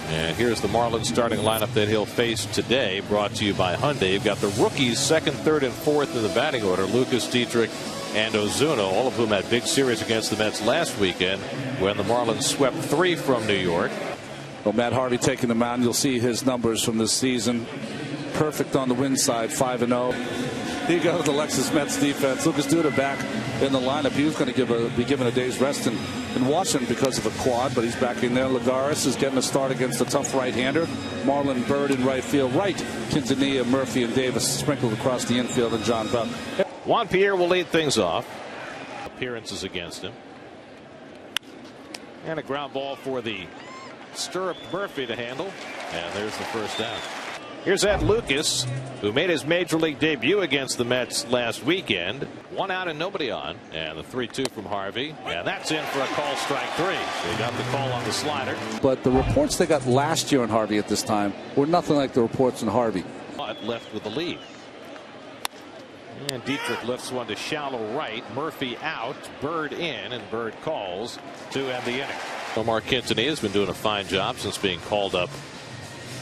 And here's the Marlins starting lineup that he'll face today, brought to you by Hyundai. You've got the rookies second, third, and fourth in the batting order. Lucas, Dietrich, and Ozuna, all of whom had big series against the Mets last weekend when the Marlins swept 3 from New York. Well, Matt Harvey taking the mound. You'll see his numbers from this season. Perfect on the win side, 5-0. Here you go with the Lexus Mets defense. Lucas Duda back in the lineup. He was going to be given a day's rest in Washington because of a quad, but he's back in there. Lagares is getting a start against a tough right-hander. Marlon Byrd in right field. Right, Quintanilla, Murphy, and Davis sprinkled across the infield, and John Buck. Juan Pierre will lead things off. Appearances against him. And a ground ball for the stirrup Murphy to handle. And there's the first down. Here's Ed Lucas, who made his major league debut against the Mets last weekend. 1 out and nobody on. And the 3-2 from Harvey. And that's in for a call, strike 3. They got the call on the slider. But the reports they got last year on Harvey at this time were nothing like the reports on Harvey. But left with the lead. And Dietrich lifts one to shallow right. Murphy out. Bird in. And Bird calls to end the inning. Omar Quintanilla has been doing a fine job since being called up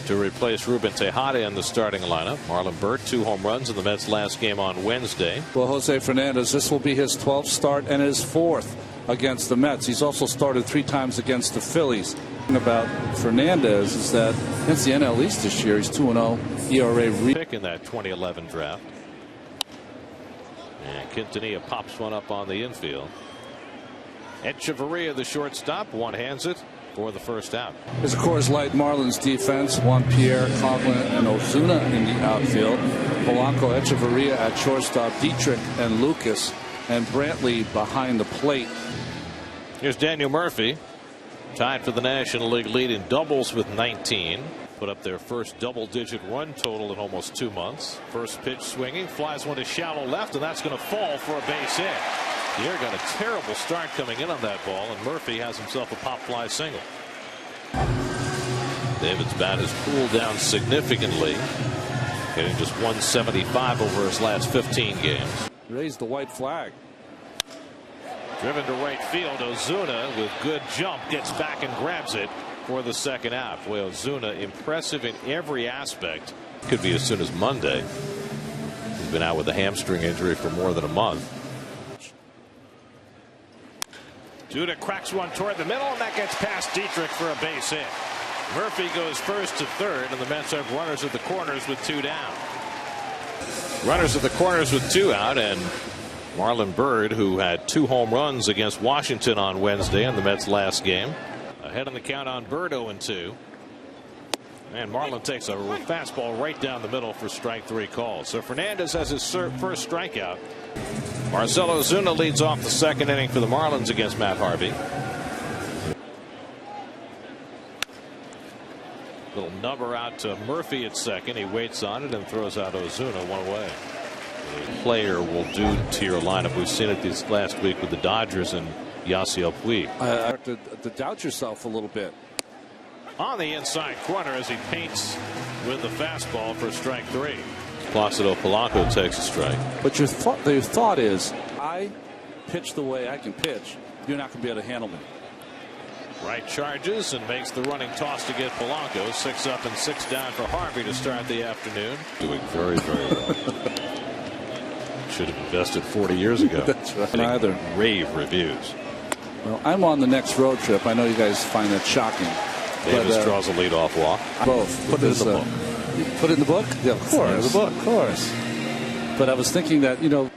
to replace Ruben Tejada in the starting lineup. Marlon Byrd, 2 home runs in the Mets' last game on Wednesday. Well, Jose Fernandez, this will be his 12th start and his 4th against the Mets. He's also started 3 times against the Phillies. The thing about Fernandez is that against the NL East this year, he's 2-0 ERA. Pick in that 2011 draft. And Quintanilla pops one up on the infield. Echeverria, the shortstop, one-hands it for the first out. His Coors Light Marlins defense: Juan Pierre, Coughlin, and Ozuna in the outfield. Polanco, Echeverria at shortstop, Dietrich and Lucas, and Brantley behind the plate. Here's Daniel Murphy, tied for the National League lead in doubles with 19. Put up their first double-digit run total in almost 2 months. First pitch swinging, flies one to shallow left, and that's going to fall for a base hit. Pierre got a terrible start coming in on that ball, and Murphy has himself a pop fly single. David's bat has cooled down significantly, hitting just 175 over his last 15 games. Raised the white flag. Driven to right field. Ozuna with good jump gets back and grabs it for the second out. Boy, Ozuna impressive in every aspect. Could be as soon as Monday. He's been out with a hamstring injury for more than a month. Duda cracks one toward the middle, and that gets past Dietrich for a base hit. Murphy goes first to third, and the Mets have runners at the corners with 2 down. Runners at the corners with 2 out, and Marlon Byrd, who had 2 home runs against Washington on Wednesday in the Mets' last game. Ahead on the count on Byrd, 0-2. And Marlon takes a fastball right down the middle for strike 3 call. So Fernandez has his first strikeout. Marcell Ozuna leads off the second inning for the Marlins against Matt Harvey. Little nubber out to Murphy at second. He waits on it and throws out Ozuna one away. The player will do to your lineup. We've seen it this last week with the Dodgers and Yasiel Puig. To doubt yourself a little bit. On the inside corner as he paints with the fastball for strike 3. Placido Polanco takes a strike. But your thought is, I pitch the way I can pitch. You're not going to be able to handle me. Right charges and makes the running toss to get Polanco. 6 up and 6 down for Harvey to start the afternoon. Doing very, very well. Should have invested 40 years ago. That's right. Neither. Rave reviews. Well, I'm on the next road trip. I know you guys find that shocking. Davis draws a leadoff walk. Both. Put it in the book. Put it in the book? Yeah, of course. The book. Of course. But I was thinking that, And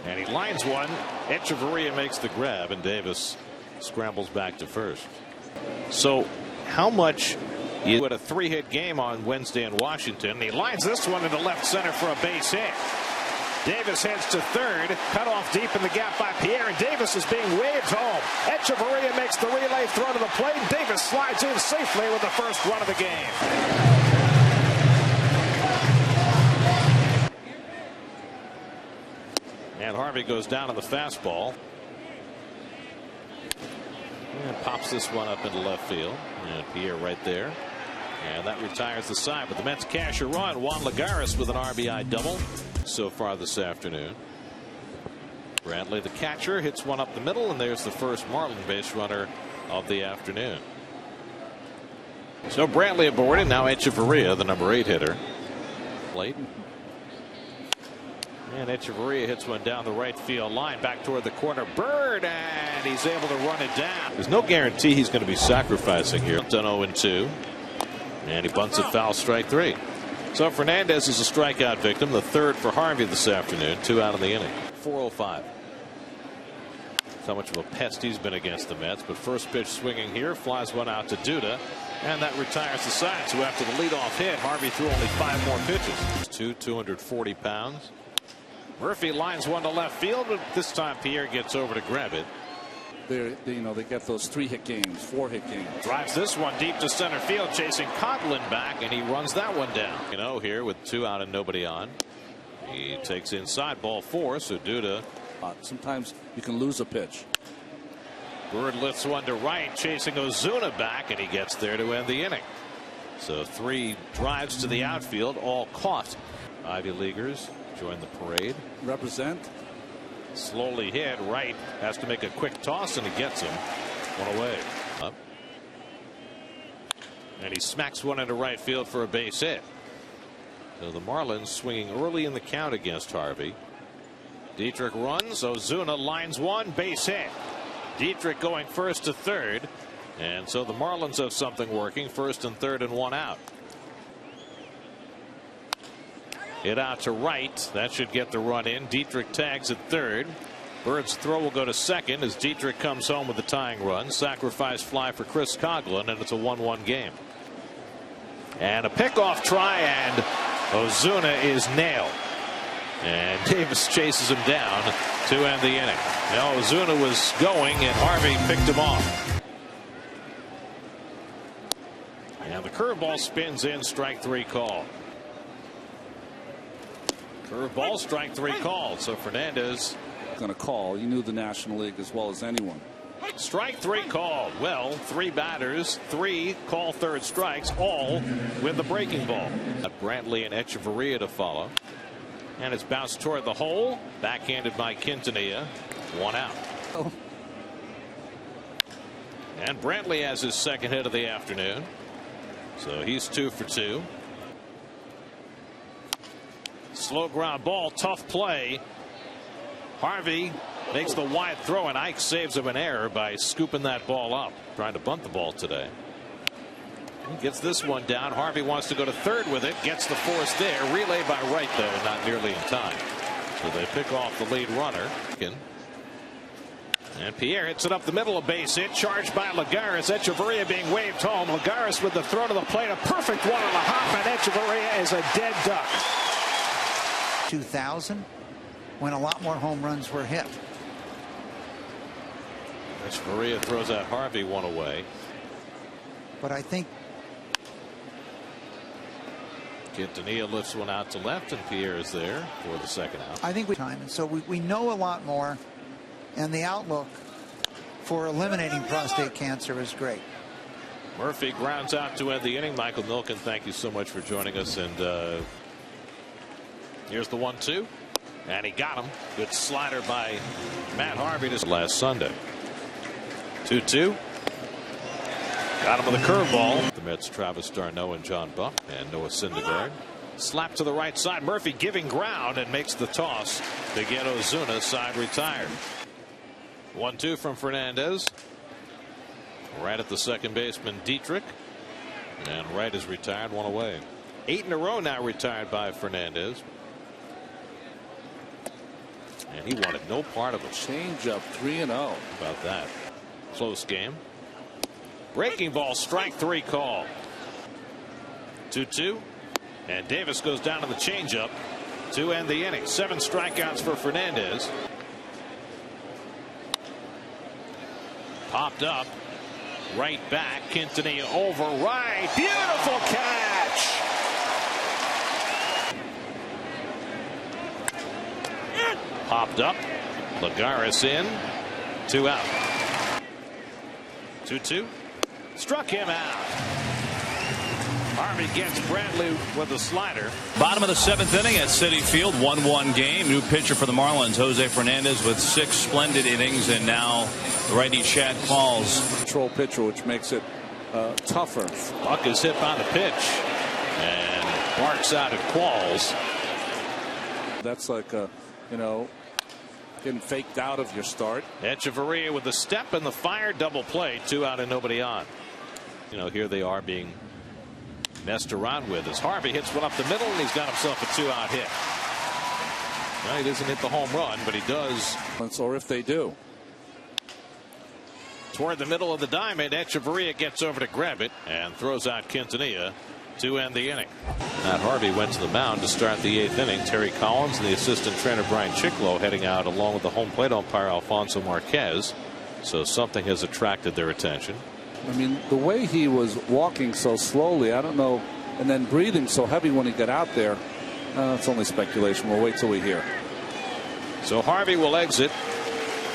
he lines one. Echeverria makes the grab, and Davis scrambles back to first. So, how much you had a 3-hit game on Wednesday in Washington? He lines this one into left center for a base hit. Davis heads to third, cut off deep in the gap by Pierre, and Davis is being waved home. Echeverria makes the relay throw to the plate, and Davis slides in safely with the first run of the game. And Harvey goes down on the fastball. And pops this one up into left field. And Pierre right there. And that retires the side. But the Mets cash a run. Juan Lagares with an RBI double so far this afternoon. Brantley, the catcher, hits one up the middle, and there's the first Marlin base runner of the afternoon. So Brantley aboard, and now Echeverria, the number 8 hitter. Late. And Echeverria hits one down the right field line, back toward the corner. Bird, and he's able to run it down. There's no guarantee he's going to be sacrificing here. Done 0-2. And he bunts it foul, strike 3. So Fernandez is a strikeout victim, the third for Harvey this afternoon. 2 out in the inning. 4:05. That's how much of a pest he's been against the Mets. But first pitch swinging here, flies one out to Duda. And that retires the side. So after the leadoff hit, Harvey threw only 5 more pitches. 240 pounds. Murphy lines one to left field, but this time Pierre gets over to grab it. They get those 3-hit games, 4-hit games. Drives this one deep to center field, chasing Coghlan back, and he runs that one down. Here with 2 out and nobody on. He takes inside, ball 4, so Duda. Sometimes you can lose a pitch. Bird lifts one to right, chasing Ozuna back, and he gets there to end the inning. So 3 drives to the outfield, all caught. Ivy Leaguers join the parade. Represent. Slowly hit right, has to make a quick toss, and he gets him. One away. Up. And he smacks one into right field for a base hit. So the Marlins swinging early in the count against Harvey. Dietrich runs. Ozuna lines one, base hit. Dietrich going first to third. And so the Marlins have something working. First and third and 1 out. Hit out to right. That should get the run in. Dietrich tags at third. Bird's throw will go to second as Dietrich comes home with the tying run. Sacrifice fly for Chris Coghlan, and it's a 1-1 game. And a pickoff try, and Ozuna is nailed. And Davis chases him down to end the inning. Now Ozuna was going, and Harvey picked him off. And the curveball spins in, strike 3 call. Curveball, strike 3 called. So Fernandez going to call. You knew the National League as well as anyone. Strike 3 called. Well, 3 batters, 3 call third strikes, all with the breaking ball. Brantley and Echeverria to follow. And it's bounced toward the hole. Backhanded by Quintanilla. 1 out. Oh. And Brantley has his second hit of the afternoon. So he's 2 for 2. Slow ground ball, tough play. Harvey makes the wide throw, and Ike saves him an error by scooping that ball up. Trying to bunt the ball today. He gets this one down. Harvey wants to go to third with it. Gets the force there. Relay by right, though, not nearly in time. So they pick off the lead runner. And Pierre hits it up the middle, a base hit. Charged by Lagares. Echeverria being waved home. Lagares with the throw to the plate. A perfect one on the hop, and Echeverria is a dead duck. 2000, when a lot more home runs were hit. Echeverria throws out Harvey one away. But I think Quintanilla lifts one out to left, and Pierre is there for the second out. I think time, and so we know a lot more, and the outlook for eliminating prostate cancer is great. Murphy grounds out to end the inning. Michael Milken, thank you so much for joining us. And here's the 1-2, and he got him. Good slider by Matt Harvey this last Sunday. 2-2. Got him with a curveball. The Mets, Travis d'Arnaud and John Buck, and Noah Syndergaard. Slap to the right side. Murphy giving ground and makes the toss to get Ozuna side retired. 1-2 from Fernandez. Right at the second baseman Dietrich, and right is retired, 1 away. 8 in a row now retired by Fernandez. And he wanted no part of it. Change up 3-0. About that. Close game. Breaking ball, strike 3 call. 2-2. And Davis goes down to the changeup to end the inning. 7 strikeouts for Fernandez. Popped up. Right back. Quintanilla over right. Beautiful catch. Popped up. Lagares in. 2 out. 2-2. Struck him out. Harvey gets Brantley with a slider. Bottom of the 7th inning at Citi Field. 1-1 game. New pitcher for the Marlins, Jose Fernandez, with 6 splendid innings, and now the righty Chad Falls. Control pitcher, which makes it tougher. Buck is hit by the pitch and barks out at Qualls. That's like getting faked out of your start. Echeverria with the step and the fire, double play, 2 out and nobody on. Here they are being messed around with as Harvey hits one up the middle and he's got himself a 2-out hit. Well, he doesn't hit the home run, but he does. Or if they do. Toward the middle of the diamond, Echeverria gets over to grab it and throws out Quintanilla to end the inning. Matt Harvey went to the mound to start the 8th inning. Terry Collins and the assistant trainer Brian Chiclo heading out along with the home plate umpire Alfonso Marquez. So something has attracted their attention. I mean, the way he was walking so slowly, I don't know, and then breathing so heavy when he got out there. It's only speculation. We'll wait till we hear. So Harvey will exit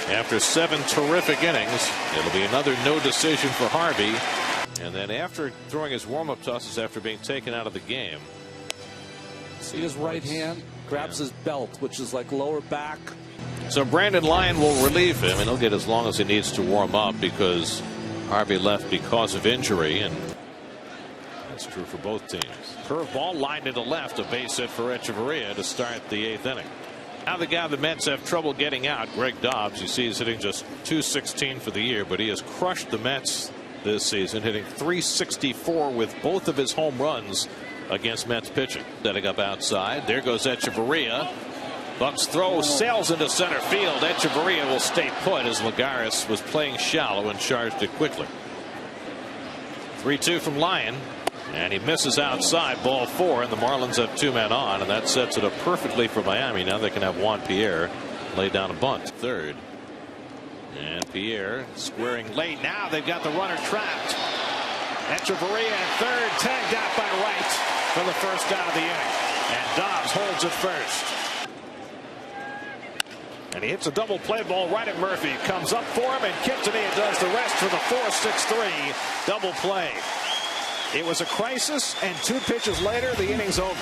after 7 terrific innings. It'll be another no decision for Harvey. And then after throwing his warm-up tosses after being taken out of the game. See his right hand grabs his belt, which is like lower back. So Brandon Lyon will relieve him, and he'll get as long as he needs to warm up because Harvey left because of injury, and that's true for both teams. Curveball lined into left, a base hit for Echeverria to start the 8th inning. Now the guy the Mets have trouble getting out, Greg Dobbs, you see he's hitting just .216 for the year, but he has crushed the Mets this season, hitting .364 with both of his home runs against Mets pitching. Setting up outside, there goes Echeverria. Buck's throw sails into center field. Echeverria will stay put as Lagares was playing shallow and charged it quickly. 3-2 from Lyon, and he misses outside, ball 4, and the Marlins have 2 men on, and that sets it up perfectly for Miami. Now they can have Juan Pierre lay down a bunt. Third, and Pierre squaring late. Now they've got the runner trapped. Echeverria at third, tagged out by Wright for the first out of the inning, and Dobbs holds it first. And he hits a double play ball right at Murphy. It comes up for him, and Quintanilla does the rest for the 4-6-3 double play. It was a crisis, and 2 pitches later, the inning's over.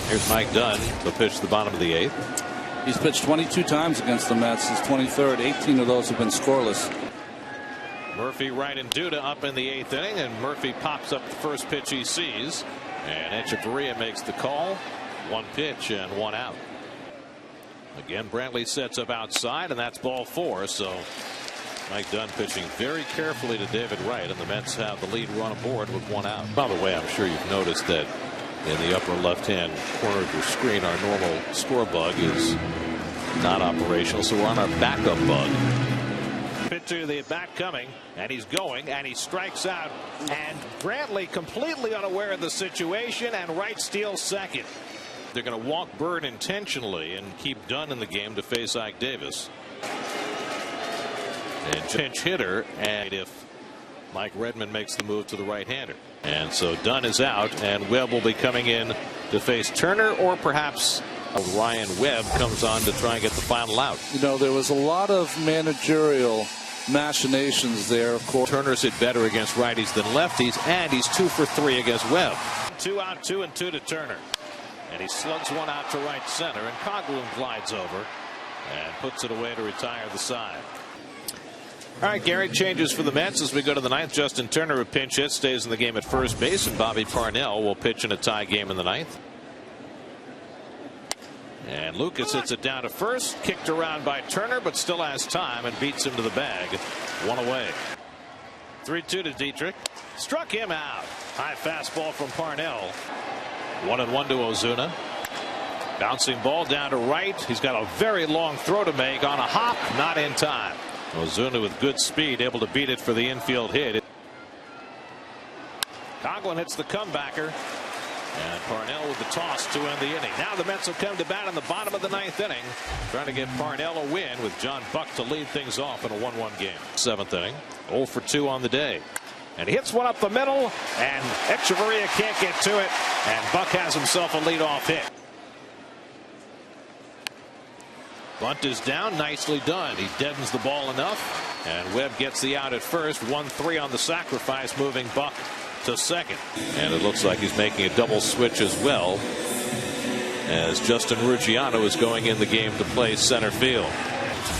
Here's Mike Dunn to pitch the bottom of the 8th. He's pitched 22 times against the Mets since 23rd. 18 of those have been scoreless. Murphy right and Duda up in the 8th inning, and Murphy pops up the first pitch he sees, and Echeverria makes the call. 1 pitch and 1 out. Again, Brantley sets up outside, and that's ball 4. So Mike Dunn pitching very carefully to David Wright, and the Mets have the lead run aboard with 1 out. By the way, I'm sure you've noticed that in the upper left-hand corner of your screen, our normal score bug is not operational, so we're on our backup bug. Pitch to the at-bat coming, and he's going, and he strikes out, and Brantley completely unaware of the situation, and Wright steals second. They're going to walk Bird intentionally and keep Dunn in the game to face Ike Davis. And pinch hitter, and if Mike Redmond makes the move to the right-hander. And so Dunn is out, and Webb will be coming in to face Turner, or perhaps Ryan Webb comes on to try and get the final out. There was a lot of managerial machinations there, of course. Turner's hit better against righties than lefties, and he's 2 for 3 against Webb. 2 out, 2 and 2 to Turner. And he slugs one out to right center, and Coghlan glides over and puts it away to retire the side. All right, Gary, changes for the Mets as we go to the 9th. Justin Turner, a pinch hit, stays in the game at first base, and Bobby Parnell will pitch in a tie game in the 9th. And Lucas hits it down to first, kicked around by Turner, but still has time and beats him to the bag. 1 away. 3-2 to Dietrich. Struck him out. High fastball from Parnell. 1-1 to Ozuna. Bouncing ball down to right. He's got a very long throw to make on a hop, not in time. Ozuna with good speed, able to beat it for the infield hit. Coghlan hits the comebacker, and Parnell with the toss to end the inning. Now the Mets will come to bat in the bottom of the 9th inning, trying to get Parnell a win with John Buck to lead things off in a 1-1 game. 7th inning, 0 for 2 on the day. And he hits one up the middle, and Echeverria can't get to it, and Buck has himself a leadoff hit. Bunt is down, nicely done. He deadens the ball enough, and Webb gets the out at first. 1-3 on the sacrifice, moving Buck to second. And it looks like he's making a double switch as well, as Justin Ruggiano is going in the game to play center field.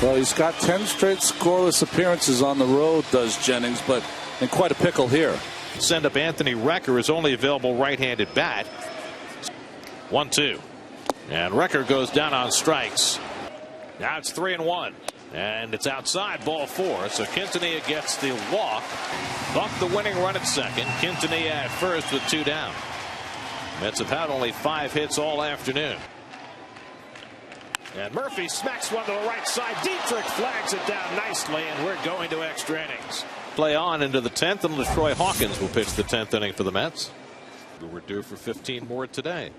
Well, he's got 10 straight scoreless appearances on the road, does Jennings, but in quite a pickle here. Send up Anthony Recker is only available right-handed bat. 1-2. And Recker goes down on strikes. Now it's 3-1. And it's outside, ball 4. So Quintanilla gets the walk. Buck the winning run at second. Quintanilla at first with 2 down. Mets have had only 5 hits all afternoon. And Murphy smacks one to the right side. Dietrich flags it down nicely, and we're going to extra innings. Play on into the 10th, and LaTroy Hawkins will pitch the 10th inning for the Mets. We're due for 15 more today.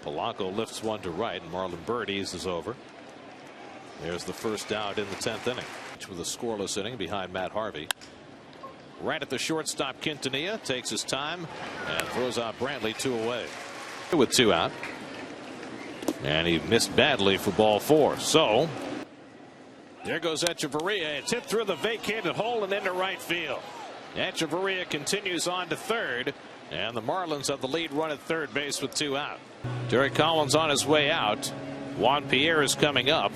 Polanco lifts one to right, and Marlon Byrd eases over. There's the first out in the 10th inning, with a scoreless inning behind Matt Harvey. Right at the shortstop, Quintanilla takes his time and throws out Brantley 2 away. With 2 out. And he missed badly for ball 4. So there goes Echeverria. It's hit through the vacated hole and into right field. Echeverria continues on to third, and the Marlins have the lead run at third base with 2 out. Terry Collins on his way out. Juan Pierre is coming up.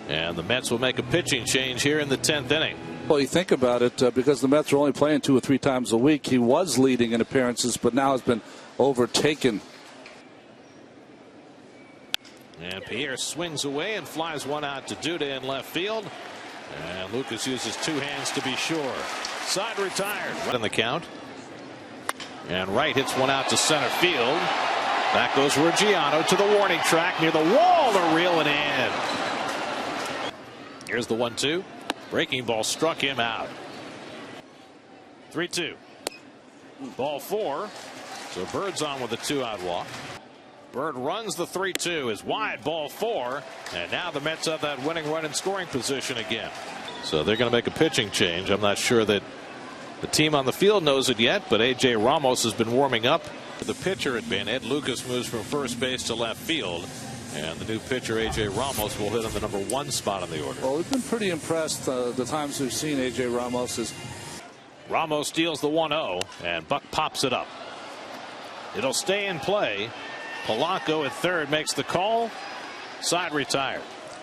And the Mets will make a pitching change here in the 10th inning. Well, you think about it, because the Mets are only playing 2 or 3 times a week. He was leading in appearances, but now has been overtaken. And Pierre swings away and flies one out to Duda in left field. And Lucas uses 2 hands to be sure. Side retired. Right in the count. And Wright hits one out to center field. Back goes Ruggiano to the warning track near the wall to reel it in. Here's the 1-2. Breaking ball struck him out. 3-2. Ball 4. So Bird's on with a 2-out walk. Bird runs the 3-2 is wide, ball 4, and now the Mets have that winning run in scoring position again. So they're going to make a pitching change. I'm not sure that the team on the field knows it yet, but A.J. Ramos has been warming up. The pitcher had been Ed Lucas moves from first base to left field, and the new pitcher A.J. Ramos will hit on the number 1 spot on the order. Well, we've been pretty impressed the times we've seen A.J. Ramos. Ramos steals the 1-0, and Buck pops it up. It'll stay in play. Polanco at third makes the call. Side retired.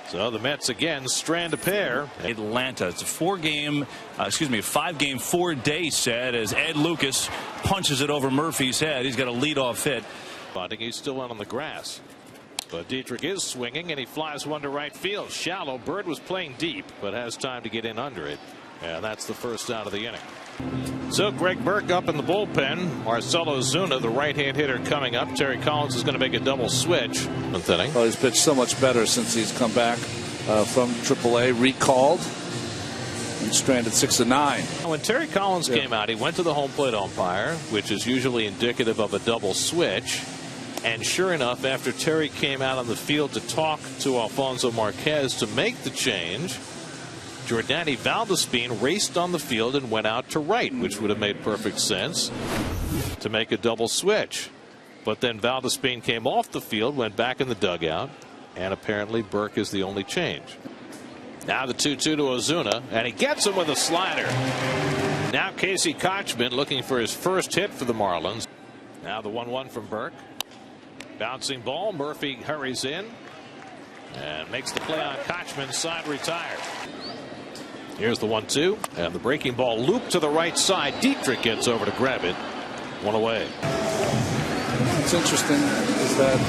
So the Mets again strand a pair. Atlanta. It's a 5-game 4-day set as Ed Lucas punches it over Murphy's head. He's got a leadoff hit. He's still out on the grass. But Dietrich is swinging, and he flies one to right field. Shallow. Bird was playing deep, but has time to get in under it. And that's the first out of the inning. So Greg Burke up in the bullpen. Marcell Ozuna, the right-hand hitter, coming up. Terry Collins is going to make a double switch. Well, he's pitched so much better since he's come back from AAA, recalled, and stranded 6-9. When Terry Collins came out, he went to the home plate umpire, which is usually indicative of a double switch. And sure enough, after Terry came out on the field to talk to Alfonso Marquez to make the change, Jordani Valdespin raced on the field and went out to right, which would have made perfect sense to make a double switch. But then Valdespin came off the field, went back in the dugout, and apparently Burke is the only change. Now the 2-2 to Ozuna, and he gets him with a slider. Now Casey Kochman looking for his first hit for the Marlins. Now the 1-1 from Burke. Bouncing ball. Murphy hurries in and makes the play on Kochman. Side retired. Here's the 1-2, and the breaking ball looped to the right side. Dietrich gets over to grab it. 1 away. What's interesting is that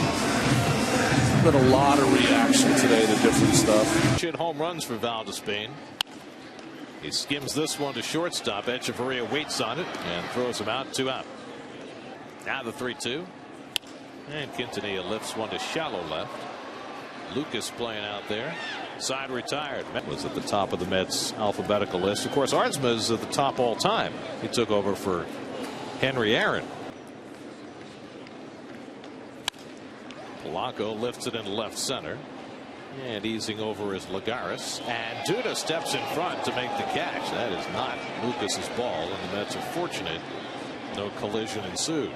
there's been a lot of reaction today to different stuff. Hit home runs for Valdespin. He skims this one to shortstop. Echeverria waits on it and throws him out. 2 out. Now the 3-2. And Quintanilla lifts one to shallow left. Lucas playing out there. Side retired. Was at the top of the Mets alphabetical list. Of course, Ardsma is at the top all time. He took over for Henry Aaron. Polanco lifts it in left center. And easing over is Lagares. And Duda steps in front to make the catch. That is not Lucas's ball, and the Mets are fortunate no collision ensued.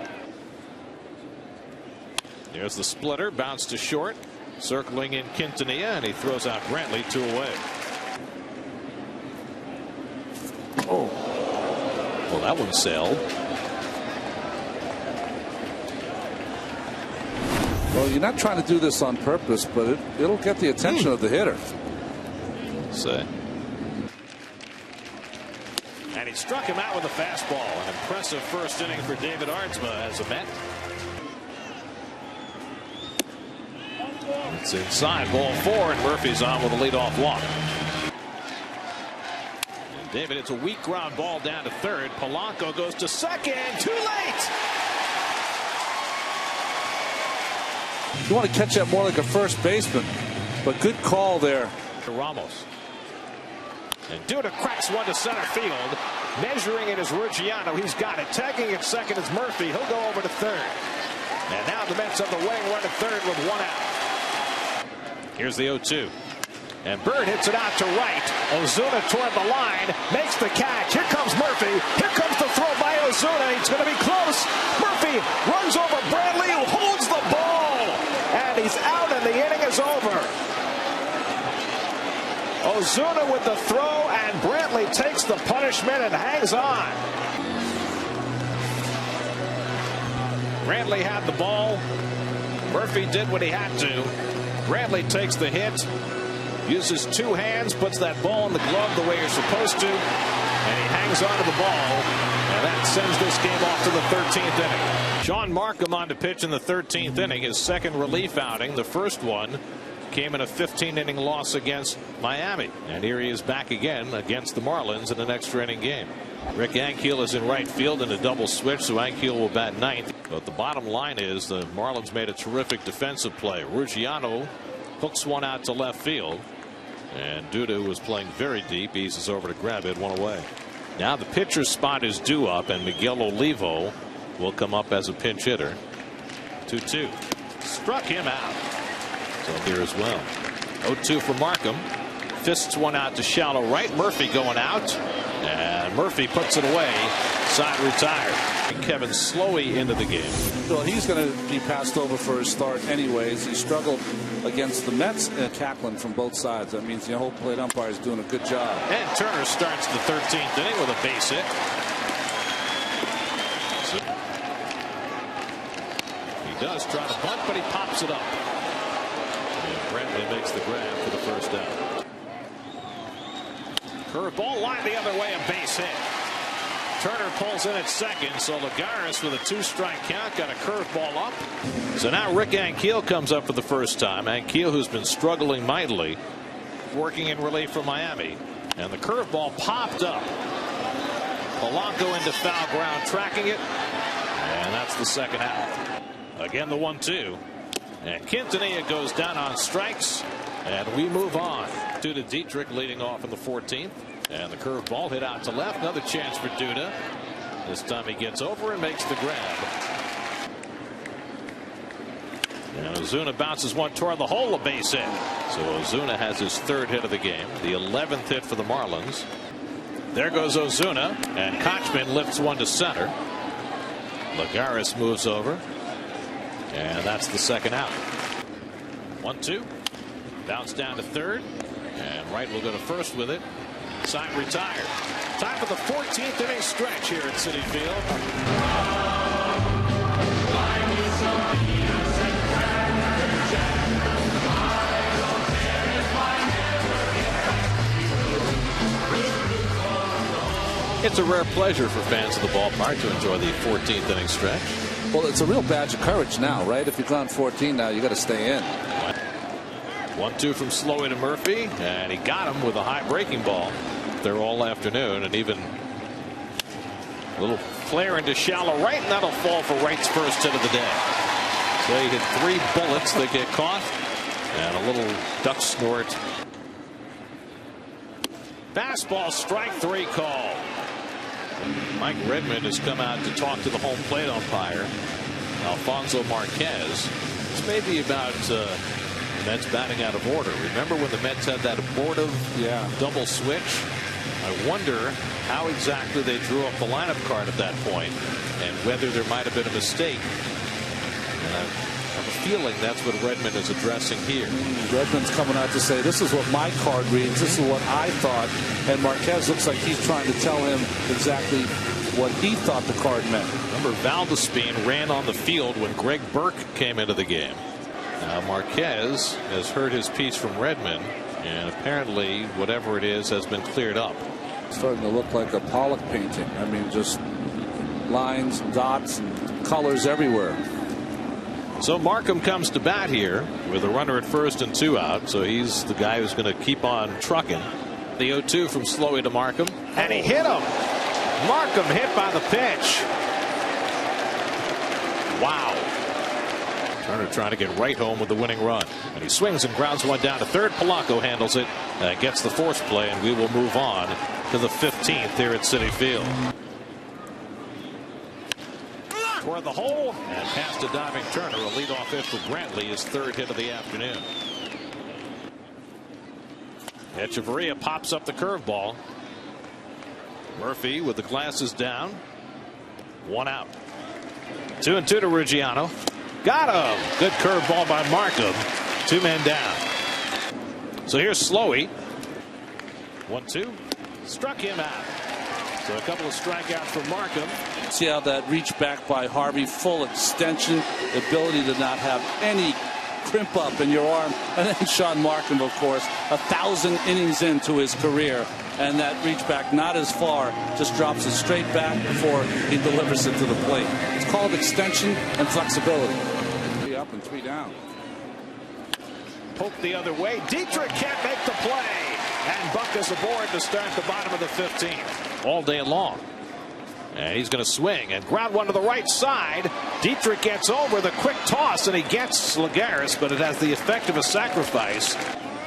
There's the splitter, bounce to short. Circling in Quintanilla, and he throws out Brantley 2 away. Oh, well, that one sailed. Well, you're not trying to do this on purpose, but it'll get the attention of the hitter. Say. And he He struck him out with a fastball. An impressive first inning for David Arnsma as a Met. It's inside, ball 4, and Murphy's on with a leadoff walk. And David, it's a weak ground ball down to third. Polanco goes to second. Too late. You want to catch that more like a first baseman, but good call there. Ramos. And Duda cracks one to center field. Measuring it is Ruggiano. He's got it. Tagging at second is Murphy. He'll go over to third. And now the Mets have the wing run at third with 1 out. Here's the 0-2. And Bird hits it out to right. Ozuna toward the line. Makes the catch. Here comes Murphy. Here comes the throw by Ozuna. He's going to be close. Murphy runs over Bradley, who holds the ball. And he's out, and the inning is over. Ozuna with the throw, and Brantley takes the punishment and hangs on. Brantley had the ball. Murphy did what he had to. Brantley takes the hit, uses 2 hands, puts that ball in the glove the way you're supposed to, and he hangs on to the ball, and that sends this game off to the 13th inning. Sean Markham on to pitch in the 13th inning, his second relief outing. The first one came in a 15-inning loss against Miami, and here he is back again against the Marlins in an extra inning game. Rick Ankiel is in right field in a double switch, so Ankiel will bat 9th. But the bottom line is the Marlins made a terrific defensive play. Ruggiano hooks one out to left field, and Duda, who was playing very deep, eases over to grab it, 1 away. Now the pitcher's spot is due up, and Miguel Olivo will come up as a pinch hitter. 2-2. Struck him out. So here as well. 0-2 for Markham. Fists one out to shallow right. Murphy going out. And Murphy puts it away. Side retired. Kevin Slowey into the game. Well, he's going to be passed over for his start anyways. He struggled against the Mets and Kaplan from both sides. That means the whole plate umpire is doing a good job. And Turner starts the 13th inning with a base hit. So he does try to bunt, but he pops it up. Brantley makes the grab for the first out. Curveball line the other way, a base hit. Turner pulls in at second, so Lagares with a 2-strike count got a curveball up. So now Rick Ankiel comes up for the first time. Ankiel, who's been struggling mightily, working in relief from Miami, and the curveball popped up. Polanco into foul ground, tracking it, and that's the second out. Again the 1-2. And Quintanilla goes down on strikes, and we move on. Duda Dietrich leading off in the 14th, and the curveball hit out to left. Another chance for Duda. This time he gets over and makes the grab. And Ozuna bounces one toward the hole, a base hit. So Ozuna has his 3rd hit of the game, the 11th hit for the Marlins. There goes Ozuna, and Kochman lifts one to center. Lagares moves over. And that's the second out. 1-2. Bounce down to third. And Wright will go to first with it. Side retired. Time for the 14th inning stretch here at Citi Field. It's a rare pleasure for fans of the ballpark to enjoy the 14th inning stretch. Well, it's a real badge of courage now, right? If you've gone 14 now, you got to stay in. 1-2 from Slowey to Murphy, and he got him with a high breaking ball there all afternoon, and even a little flare into shallow right, and that'll fall for Wright's first hit of the day. So he hit 3 bullets that get caught, and a little duck snort. Fastball, strike 3 call. Mike Redmond has come out to talk to the home plate umpire, Alfonso Marquez. This may be about Mets batting out of order. Remember when the Mets had that abortive double switch? I wonder how exactly they drew up the lineup card at that point, and whether there might have been a mistake. And I have a feeling that's what Redmond is addressing here. Redmond's coming out to say, this is what my card reads, this is what I thought, and Marquez looks like he's trying to tell him exactly what he thought the card meant. Remember, Valdespin ran on the field when Greg Burke came into the game. Now Marquez has heard his piece from Redmond, and apparently whatever it is has been cleared up. Starting to look like a Pollock painting. I mean, just lines, dots, and colors everywhere. So Markham comes to bat here with a runner at first and 2 out. So he's the guy who's going to keep on trucking. The 0-2 from Slowey to Markham, and he hit him. Markham hit by the pitch. Wow. Turner trying to get right home with the winning run, and he swings and grounds one down to third. Polanco handles it and gets the force play, and we will move on to the 15th here at Citi Field. Toward the hole and past a diving Turner. A leadoff hit for Brantley, his 3rd hit of the afternoon. Echeverria pops up the curveball. Murphy with the glasses down. 1 out. 2-2 to Ruggiano. Got him. Good curveball by Markham. 2 men down. So here's Slowey. 1-2. Struck him out. So a couple of strikeouts for Markham. See how that reach back by Harvey, full extension, the ability to not have any crimp up in your arm. And then Sean Markham, of course, 1,000 innings into his career, and that reach back not as far, just drops it straight back before he delivers it to the plate. It's called extension and flexibility. 3 up and 3 down. Poke the other way. Dietrich can't make the play, and Buck is aboard to start the bottom of the 15th all day long. And he's going to swing and ground one to the right side. Dietrich gets over the quick toss, and he gets Lagares, but it has the effect of a sacrifice.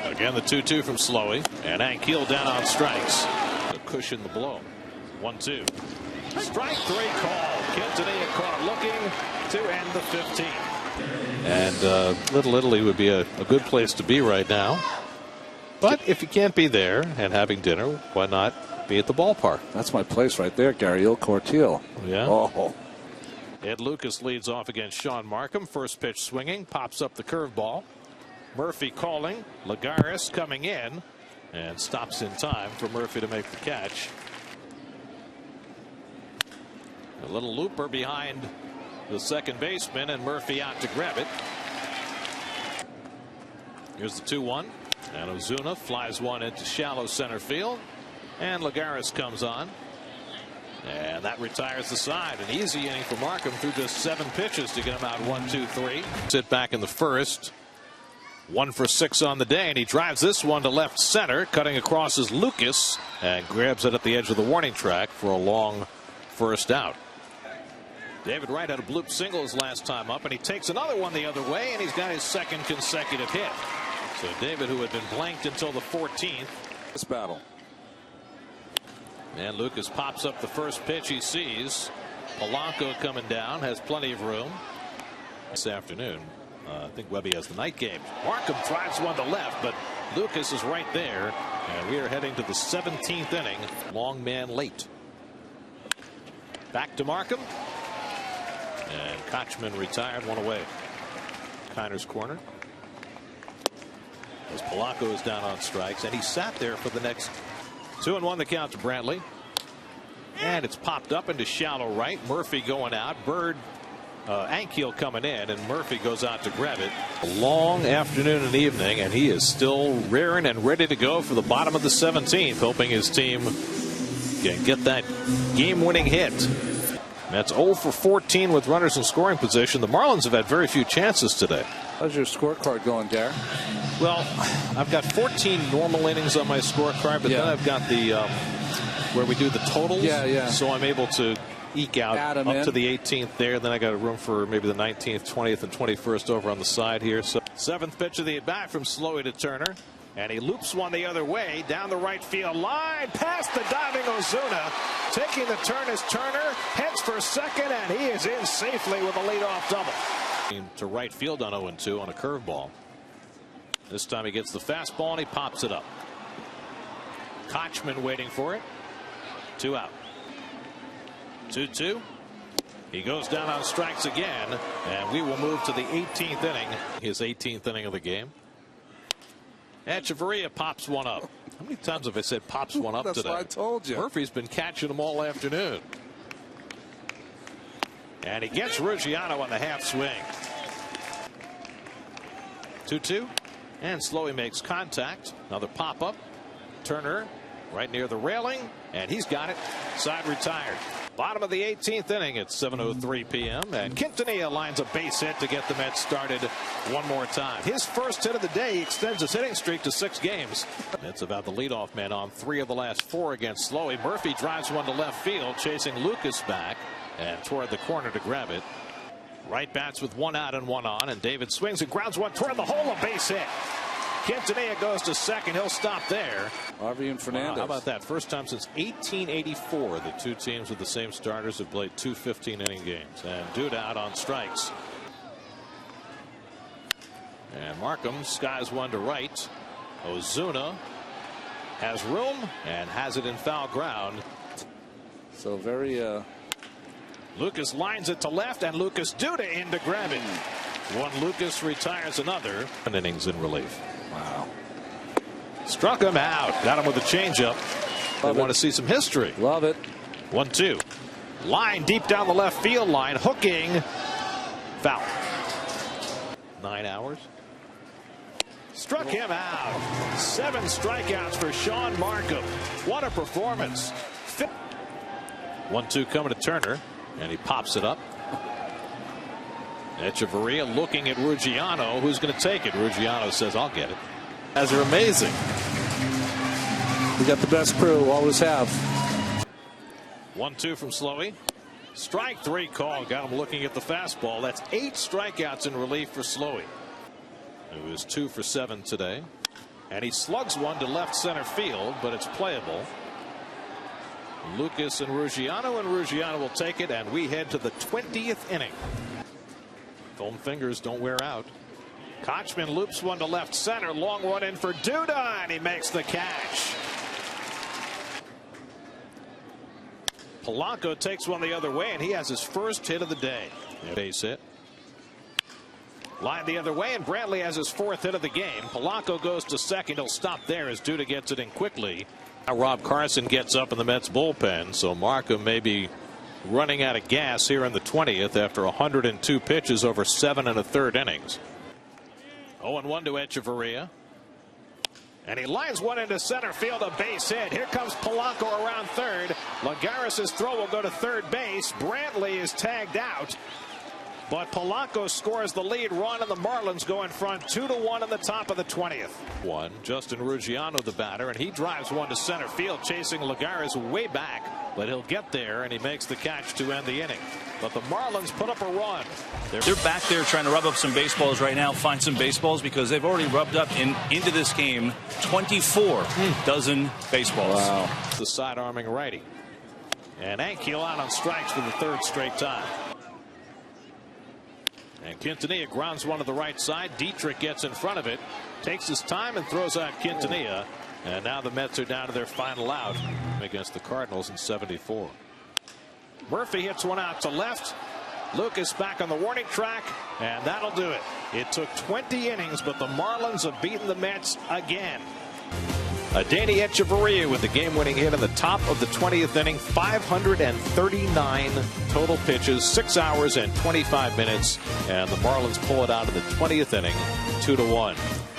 Again, the 2-2 from Slowey, and Ankiel down on strikes to cushion the blow. 1-2. Strike 3 call. Quintanilla caught looking to end the 15th. And Little Italy would be a good place to be right now. But if you can't be there and having dinner, why not be at the ballpark? That's my place right there, Gary. Il Cortile. Yeah. Oh. Ed Lucas leads off against Sean Markham. First pitch swinging, pops up the curveball. Murphy calling. Lagares coming in and stops in time for Murphy to make the catch. A little looper behind the second baseman, and Murphy out to grab it. Here's the 2-1, and Ozuna flies one into shallow center field, and Lagares comes on, and that retires the side. An easy inning for Markham through just 7 pitches to get him out 1-2-3. Sit back in the first. 1 for 6 on the day, and he drives this one to left center. Cutting across is Lucas, and grabs it at the edge of the warning track for a long first out. David Wright had a bloop single his last time up, and he takes another one the other way, and he's got his 2nd consecutive hit. So David, who had been blanked until the 14th. This battle. And Lucas pops up the first pitch he sees. Polanco coming down, has plenty of room. This afternoon, I think Webby has the night game. Markham drives one to left, but Lucas is right there, and we are heading to the 17th inning. Long man late. Back to Markham. And Kochman retired, 1 away. Kiner's corner. As Polanco is down on strikes, and he sat there for the next 2-1 the count to Brantley. And it's popped up into shallow right. Murphy going out. Ankiel coming in, and Murphy goes out to grab it. A long afternoon and evening, and he is still rearing and ready to go for the bottom of the 17th, hoping his team can get that game-winning hit. That's 0 for 14 with runners in scoring position. The Marlins have had very few chances today. How's your scorecard going, Gary? Well, I've got 14 normal innings on my scorecard, but then I've got the where we do the totals. Yeah. So I'm able to eke out up to the 18th there. Then I got a room for maybe the 19th, 20th, and 21st over on the side here. So 7th pitch of the at bat from Slowey to Turner. And he loops one the other way down the right field line, past the diving Ozuna. Taking the turn is Turner, heads for second, and he is in safely with a leadoff double. To right field on 0-2 on a curveball. This time he gets the fastball and he pops it up. Kochman waiting for it. 2 out. 2-2. He goes down on strikes again, and we will move to the 18th inning, his 18th inning of the game. Echeverria pops one up. How many times have I said pops one up That's today? what I told you. Murphy's been catching them all afternoon. And he gets Ruggiano on the half swing. 2-2. And Slowey makes contact. Another pop up. Turner right near the railing, and he's got it. Side retired. Bottom of the 18th inning at 7:03 p.m. and Quintanilla lines a base hit to get the Mets started one more time. His first hit of the day extends his hitting streak to 6 games. It's about the leadoff man on 3 of the last 4 against Slowey. Murphy drives one to left field, chasing Lucas back and toward the corner to grab it. Right bats with 1 out and 1 on, and David swings and grounds one toward the hole, a base hit. Quintanilla goes to second. He'll stop there. Harvey and Fernandez. Wow, how about that? First time since 1884 the 2 teams with the same starters have played 2 15-inning games. And Duda out on strikes. And Markham skies one to right. Ozuna has room and has it in foul ground. So very Lucas lines it to left, and Lucas Duda in to grab it. One Lucas retires another. Innings in relief. wow. Struck him out. Got him with a changeup. They want to see some history. Love it. 1-2. Line deep down the left field line. Hooking. Foul. 9 hours. Struck him out. 7 strikeouts for Sean Markham. What a performance. 1-2 coming to Turner, and he pops it up. Echeverria looking at Ruggiano, who's going to take it. Ruggiano says, I'll get it. Guys are amazing. We got the best crew, always have. 1-2 from Slowey. Strike 3 call. Got him looking at the fastball. That's 8 strikeouts in relief for Slowey. It was 2 for 7 today. And he slugs one to left center field, but it's playable. Lucas and Ruggiano will take it, and we head to the 20th inning. Foam fingers don't wear out. Kochman loops one to left center. Long one in for Duda, and he makes the catch. Polanco takes one the other way, and he has his first hit of the day. Base hit. Line the other way, and Brantley has his 4th hit of the game. Polanco goes to second. He'll stop there as Duda gets it in quickly. Now Rob Carson gets up in the Mets bullpen, so Markham may be running out of gas here in the 20th after 102 pitches over 7 1/3 innings. 0-1 to Echeverria. And he lines one into center field, a base hit. Here comes Polanco around third. Lagares' throw will go to third base. Brantley is tagged out. But Polanco scores the lead run, and the Marlins go in front 2-1 in the top of the 20th. Justin Ruggiano, the batter, and he drives one to center field, chasing Lagares way back. But he'll get there, and he makes the catch to end the inning. But the Marlins put up a run. They're back there trying to rub up some baseballs right now, find some baseballs, because they've already rubbed up into this game 24 dozen baseballs. Wow. The side arming righty. And Ankiel out on strikes for the 3rd straight time. And Quintanilla grounds one to the right side. Dietrich gets in front of it, takes his time, and throws out Quintanilla. And now the Mets are down to their final out against the Cardinals in 74. Murphy hits one out to left. Lucas back on the warning track, and that'll do it. It took 20 innings, but the Marlins have beaten the Mets again. Adeiny Echeverria with the game-winning hit in the top of the 20th inning. 539 total pitches, 6 hours and 25 minutes, and the Marlins pull it out in the 20th inning, 2-1.